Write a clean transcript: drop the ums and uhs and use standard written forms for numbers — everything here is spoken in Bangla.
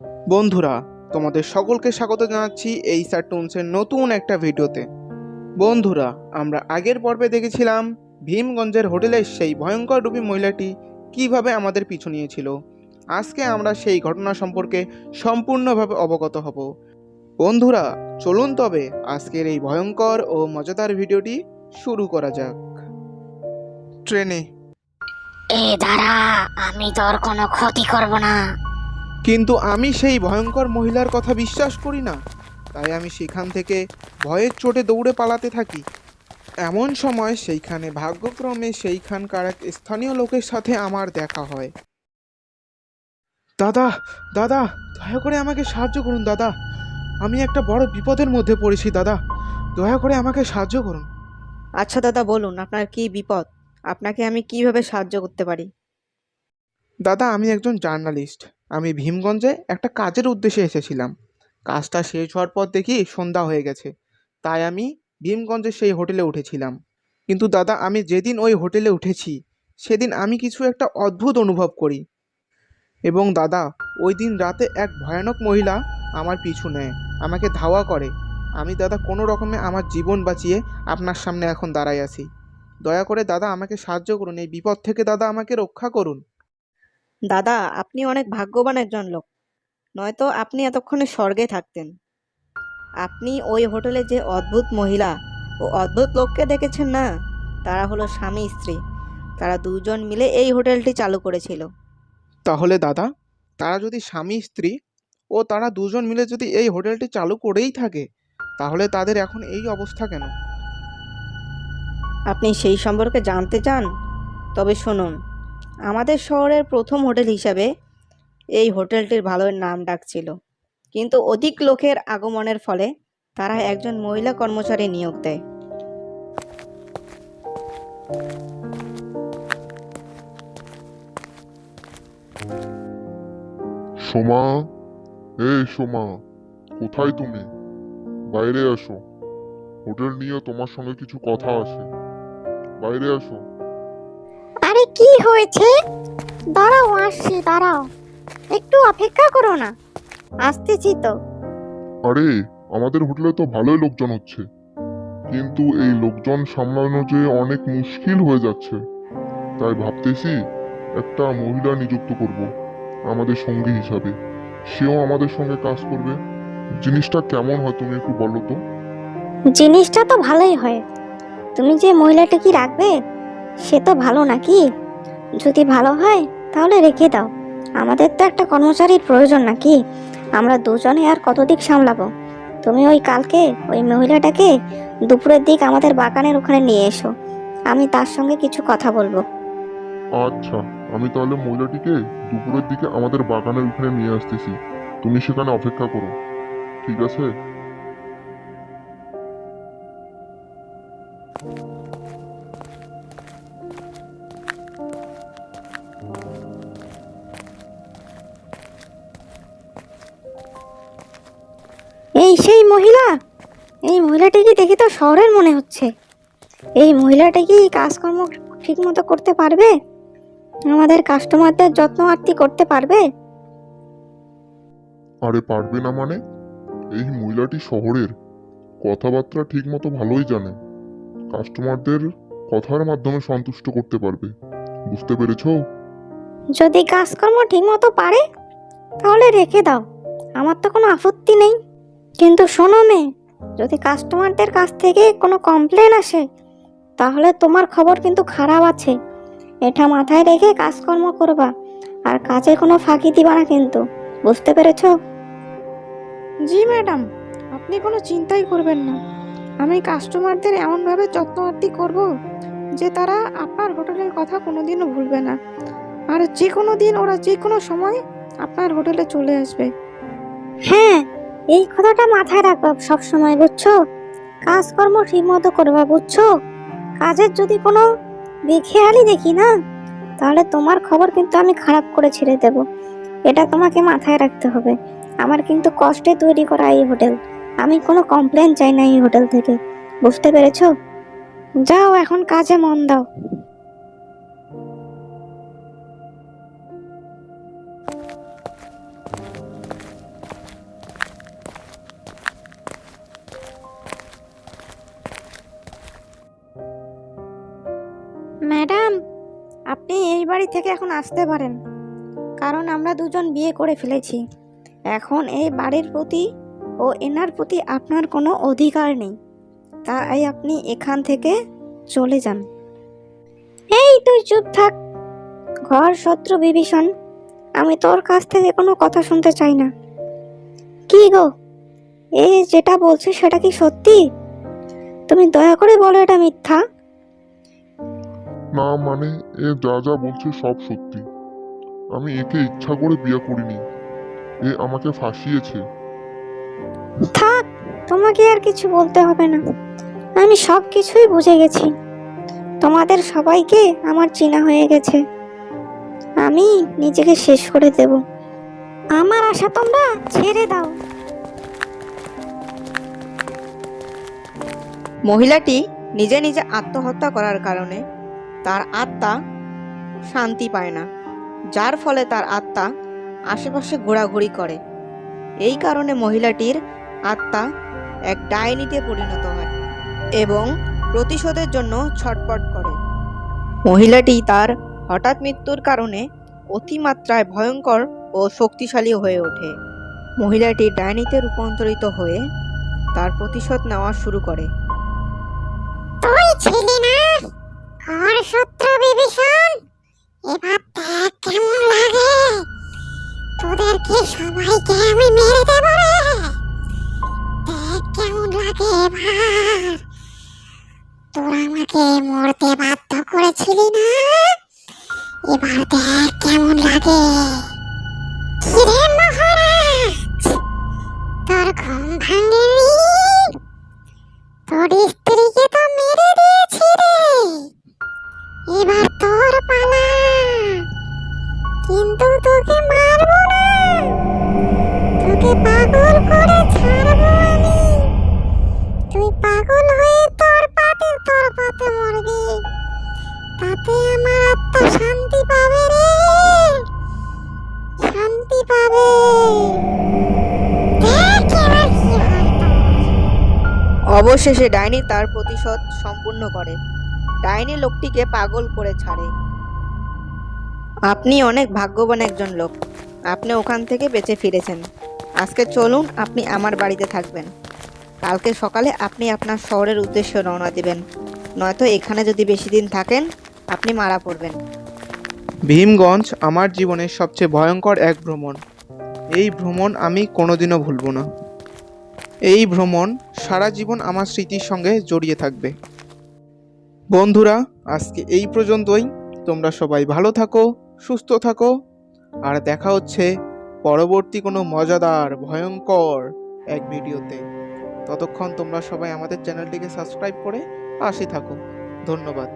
বন্ধুরা, তোমাদের সকলকে স্বাগত জানাচ্ছি এই কার্টুনসের নতুন একটা ভিডিওতে। বন্ধুরা, আমরা আগের পর্বে দেখেছিলাম ভীমগঞ্জের হোটেলের সেই ভয়ঙ্কর রূপী মহিলাটি কিভাবে আমাদের পিছু নিয়েছিল। আজকে আমরা সেই ঘটনা সম্পর্কে সম্পূর্ণভাবে অবগত হব। বন্ধুরা, চলুন তবে আজকের এই ভয়ঙ্কর ও মজাদার ভিডিওটি শুরু করা যাক। ট্রেনে। দাঁড়া, আমি তোর কোনো ক্ষতি করব না। কিন্তু আমি সেই ভয়ঙ্কর মহিলার কথা বিশ্বাস করি না, তাই আমি সেখান থেকে ভয়ের চোটে দৌড়ে পালাতে থাকি। এমন সময় সেইখানে ভাগ্যক্রমে সেইখানকার এক স্থানীয় লোকের সাথে আমার দেখা হয়। দাদা, দাদা, দয়া করে আমাকে সাহায্য করুন দাদা। আমি একটা বড় বিপদের মধ্যে পড়েছি দাদা, দয়া করে আমাকে সাহায্য করুন। আচ্ছা দাদা, বলুন আপনার কি বিপদ, আপনাকে আমি কিভাবে সাহায্য করতে পারি? দাদা, আমি একজন জার্নালিস্ট। আমি ভীমগঞ্জে একটা কাজের উদ্দেশ্যে এসেছিলাম। কাজটা শেষ হওয়ার পর দেখি সন্ধ্যা হয়ে গেছে, তাই আমি ভীমগঞ্জের সেই হোটেলে উঠেছিলাম। কিন্তু দাদা, আমি যেদিন ওই হোটেলে উঠেছি সেদিন আমি কিছু একটা অদ্ভুত অনুভব করি। এবং দাদা, ওই দিন রাতে এক ভয়ানক মহিলা আমার পিছু নেয়, আমাকে ধাওয়া করে। আমি দাদা কোনো রকমে আমার জীবন বাঁচিয়ে আপনার সামনে এখন দাঁড়াই আছি। দয়া করে দাদা আমাকে সাহায্য করুন, এই বিপদ থেকে দাদা আমাকে রক্ষা করুন। দাদা, আপনি অনেক ভাগ্যবান একজন লোক, নয়তো আপনি এতক্ষণে স্বর্গে থাকতেন। আপনি ওই হোটেলে যে অদ্ভুত মহিলা ও অদ্ভুত লোককে দেখেছেন না, তারা হলো স্বামী স্ত্রী। তারা দুজন মিলে এই হোটেলটি চালু করেছিল। তাহলে দাদা, তারা যদি স্বামী স্ত্রী ও তারা দুজন মিলে যদি এই হোটেলটি চালু করেই থাকে, তাহলে তাদের এখন এই অবস্থা কেন? আপনি সেই সম্পর্কে জানতে চান? তবে শুনুন, আমাদের শহরের প্রথম হোটেল হিসাবে এই হোটেলটির ভালো নাম ডাক ছিল। কিন্তু অধিক লোকের আগমনের ফলে তারা একজন মহিলা কর্মচারী নিয়োগ দেয়। সোমা, এই সোমা, কোথায় তুমি? বাইরে আসো। হোটেল নিয়ে তোমার সঙ্গে কিছু কথা আছে। বাইরে আসো। আরে কি হয়েছে? দাঁড়াও, আসছি, দাঁড়াও, একটু অপেক্ষা করো না, আসতেছি তো। আরে, আমাদের হোটেলে তো ভালোই লোকজন হচ্ছে, কিন্তু এই লোকজন সামলানো যে অনেক মুশকিল হয়ে যাচ্ছে। তাই ভাবতেছি একটা মহিলা নিযুক্ত করব আমাদের সঙ্গী হিসাবে। সেও আমাদের সঙ্গে কাজ করবে। জিনিসটা কেমন হয় তুমি একটু বলো তো। জিনিসটা তো ভালোই হয়। তুমি যে মহিলাটা কি রাখবে, সে তো ভালো নাকি? যদি ভালো হয় তাহলে রেখে দাও। আমাদের তো একটা কর্মচারীর প্রয়োজন নাকি? আমরা দুজনে আর কত দিক সামলাবো। তুমি ওই কালকে ওই মহিলাটাকে দুপুরের দিক আমাদের বাগানের ওখানে নিয়ে এসো। আমি তার সঙ্গে কিছু কথা বলবো। আচ্ছা, আমি তাহলে মহিলাটিকে দুপুরের দিকে আমাদের বাগানের ওখানে নিয়ে আসতেছি। তুমি সেখানে অপেক্ষা করো, ঠিক আছে? এই সেই মহিলা, এই মহিলাটিকে দেখে তো শহরের মনে হচ্ছে। এই মহিলাটা কি কাজকর্ম ঠিক মতো করতে পারবে? আমাদের কাস্টমারদের যত্ন আত্তি করতে পারবে? আরে পারবে না মানে? এই মহিলাটি শহরের, কথাবার্তা ঠিক মতো ভালোই জানে। কাস্টমারদের কথার মাধ্যমে সন্তুষ্ট করতে পারবে। বুঝতে পেরেছো? যদি কাজকর্ম ঠিক মতো পারে তাহলে রেখে দাও, আমার তো কোনো আপত্তি নেই। কিন্তু শোনো মেয়ে, যদি কাস্টমারদের কাছ থেকে কোনো কমপ্লেন আসে তাহলে তোমার খবর কিন্তু খারাপ আছে। এটা মাথায় রেখে কাজকর্ম করবা, আর কাজে কোনো ফাঁকি দিবা না কিন্তু। বুঝতে পেরেছো? জি ম্যাডাম, আপনি কোনো চিন্তাই করবেন না। আমি কাস্টমারদের এমনভাবে যত্ন আত্তি করব যে তারা আপনার হোটেলের কথা কোনোদিনও ভুলবে না। আর যে কোনো দিন ওরা যে কোনো সময় আপনার হোটেলে চলে আসবে। হ্যাঁ, এই কথাটা মাথায় রাখবা সব সময়, বুঝছো? কাজকর্ম ঠিক মতো করবা, বুঝছো? কাজের যদি কোনো বেখেয়ালি দেখি না, তাহলে তোমার খবর কিন্তু আমি খারাপ করে ছেড়ে দেব। এটা তোমাকে মাথায় রাখতে হবে। আমার কিন্তু কষ্টে তৈরি করা এই হোটেল, আমি কোনো কমপ্লেন চাই না এই হোটেল থেকে। বুঝতে পেরেছো? যাও এখন কাজে মন দাও। আপনি এই বাড়ি থেকে এখন আসতে পারেন, কারণ আমরা দুজন বিয়ে করে ফেলেছি। এখন এই বাড়ির প্রতি ও এনার প্রতি আপনার কোনো অধিকার নেই, তাই আপনি এখান থেকে চলে যান। এই তুই চুপ থাক, ঘর শত্রু বিভীষণ, আমি তোর কাছ থেকে কোনো কথা শুনতে চাই না। কি গো, এ যেটা বলছে সেটা কি সত্যি? তুমি দয়া করে বলো এটা মিথ্যা। না মানে, এ যা যা বলছে সব সত্যি। আমি একে ইচ্ছা করে বিয়ে করিনি, এ আমাকে ফাঁসিয়েছে। থাক, তোমাকে আর কিছু বলতে হবে না, আমি সব কিছুই বুঝে গেছি। তোমাদের সবাইকে আমার চেনা হয়ে গেছে, আমি নিজেকে শেষ করে দেব। আমার আশা তোমরা ছেড়ে দাও। মহিলাটি নিজে নিজে আত্মহত্যা করার কারণে তার আত্মা শান্তি পায় না, যার ফলে তার আত্মা আশেপাশে ঘোরাঘুরি করে। এই কারণে মহিলাটির আত্মা এক ডাইনিতে পরিণত হয় এবং প্রতিশোধের জন্য ছটফট করে। মহিলাটি তার হঠাৎ মৃত্যুর কারণে অতিমাত্রায় ভয়ঙ্কর ও শক্তিশালী হয়ে ওঠে। মহিলাটি ডাইনিতে রূপান্তরিত হয়ে তার প্রতিশোধ নেওয়া শুরু করে। তুই ছিলি না ঘর শত্রু বিভীষণ, এবার দেখ কেমন লাগে, তোদেরকে সবাইকে আমি মেরে দেব রে। দেখ কেমন লাগে এবার, তোরা আমাকে মরতে বাধ্য করেছিলি না, এবার দেখ কেমন লাগে। কিরে মহারাজ, তোর ঘুম ভাঙেনি? তোর স্ত্রীকে তো মেরে দিয়েছি রে, এবার তোর পালা, কিন্তু তোকে মারবো না, তোকে পাগল করে ছাড়বো আমি। তুই পাগল হয়ে তোর পাতে মরবি, তাতে আমার আত্মা শান্তি পাবে রে, শান্তি পাবে। দেখ এবার কি হয় তোর। অবশেষে ডাইনি তার প্রতিশোধ সম্পূর্ণ করে, ডাইনি লোকটিকে পাগল করে ছাড়ে। আপনি অনেক ভাগ্যবান একজন লোক, আপনি ওখান থেকে বেঁচে ফিরেছেন। আজকে চলুন, আপনি আমার বাড়িতে থাকবেন। কালকে সকালে আপনি আপনার শহরের উদ্দেশ্যে রওনা দিবেন, নয়তো এখানে যদি বেশি দিন থাকেন আপনি মারা পড়বেন। ভীমগঞ্জ আমার জীবনের সবচেয়ে ভয়ঙ্কর এক ভ্রমণ। এই ভ্রমণ আমি কোনোদিনও ভুলব না। এই ভ্রমণ সারা জীবন আমার স্মৃতির সঙ্গে জড়িয়ে থাকবে। বন্ধুরা, আজকে এই পর্যন্তই। তোমরা সবাই ভালো থাকো, সুস্থ থাকো, আর দেখা হচ্ছে পরবর্তী কোনো মজাদার ভয়ঙ্কর এক ভিডিওতে। ততক্ষণ তোমরা সবাই আমাদের চ্যানেলটিকে সাবস্ক্রাইব করে পাশে থাকো। ধন্যবাদ।